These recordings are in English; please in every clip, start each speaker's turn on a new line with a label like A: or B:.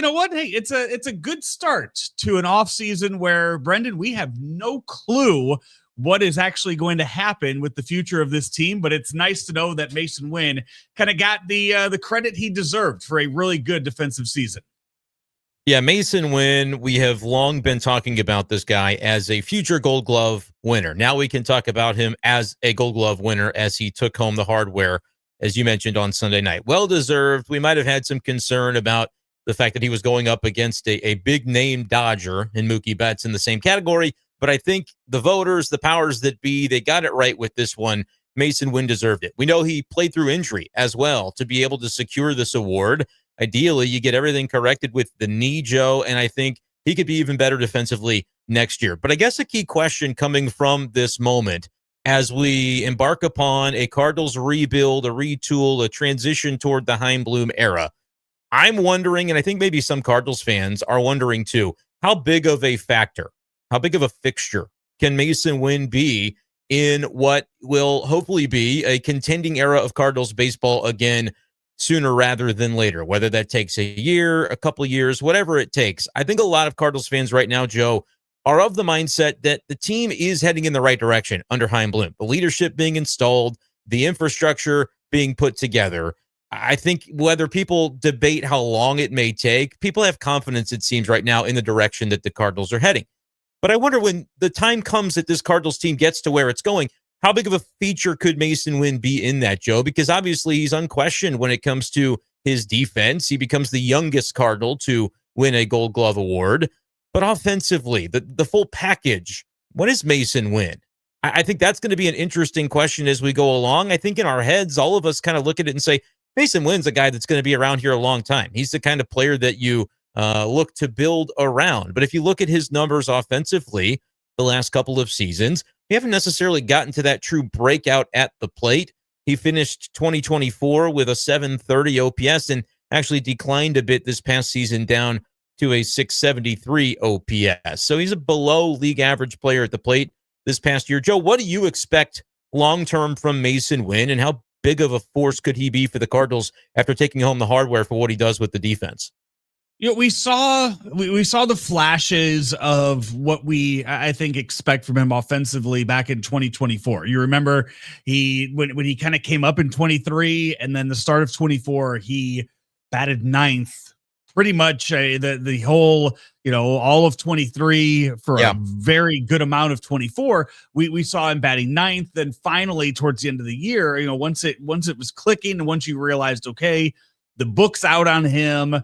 A: know what? Hey, it's a good start to an offseason where, Brendan, we have no clue what is actually going to happen with the future of this team, but it's nice to know that Masyn Winn kind of got the credit he deserved for a really good defensive season.
B: Yeah, Masyn Winn, we have long been talking about this guy as a future Gold Glove winner. Now we can talk about him as a Gold Glove winner as he took home the hardware, as you mentioned, on Sunday night. Well-deserved. We might have had some concern about the fact that he was going up against a big-name Dodger in Mookie Betts in the same category, but I think the voters, the powers that be, they got it right with this one. Masyn Winn deserved it. We know he played through injury as well to be able to secure this award. Ideally, you get everything corrected with the knee, Joe, and I think he could be even better defensively next year. But I guess a key question coming from this moment as we embark upon a Cardinals rebuild, a retool, a transition toward the Heimblum era, I'm wondering, and I think maybe some Cardinals fans are wondering too, how big of a factor, how big of a fixture can Masyn Winn be in what will hopefully be a contending era of Cardinals baseball again sooner rather than later, whether that takes a year, a couple of years, whatever it takes. I think a lot of Cardinals fans right now, Joe, are of the mindset that the team is heading in the right direction under Heimblum, the leadership being installed, the infrastructure being put together. I think whether people debate how long it may take, people have confidence, it seems right now, in the direction that the Cardinals are heading. But I wonder when the time comes that this Cardinals team gets to where it's going, how big of a feature could Masyn Winn be in that, Joe? Because obviously he's unquestioned when it comes to his defense. He becomes the youngest Cardinal to win a Gold Glove award. But offensively, the full package, what is Masyn Winn? I think that's going to be an interesting question as we go along. I think in our heads, all of us kind of look at it and say, Masyn Winn's a guy that's going to be around here a long time. He's the kind of player that you look to build around. But if you look at his numbers offensively the last couple of seasons, we haven't necessarily gotten to that true breakout at the plate. He finished 2024 with a 730 OPS and actually declined a bit this past season down to a 673 OPS. So he's a below league average player at the plate this past year. Joe, what do you expect long-term from Masyn Winn, and how big of a force could he be for the Cardinals after taking home the hardware for what he does with the defense?
A: You know, we saw the flashes of what I think expect from him offensively back in 2024. You remember when he kind of came up in 23 and then the start of 24, he batted ninth pretty much the whole, all of 23 for a very good amount of 24. We saw him batting ninth. Then finally towards the end of the year, once it was clicking and once you realized, okay, the book's out on him,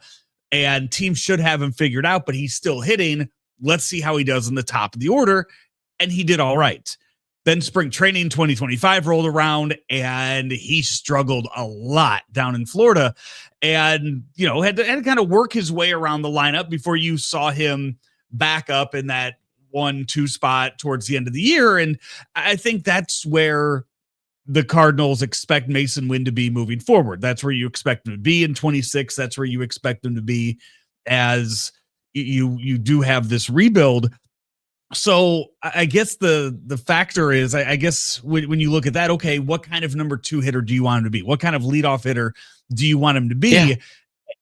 A: and teams should have him figured out, but he's still hitting. Let's see how he does in the top of the order. And he did all right. Then spring training 2025 rolled around and he struggled a lot down in Florida and, had to kind of work his way around the lineup before you saw him back up in that 1-2 spot towards the end of the year. And I think that's where the Cardinals expect Masyn Winn to be moving forward. That's where you expect him to be in 26. That's where you expect him to be as you do have this rebuild. So I guess the factor is, I guess when you look at that, okay, what kind of number two hitter do you want him to be? What kind of leadoff hitter do you want him to be?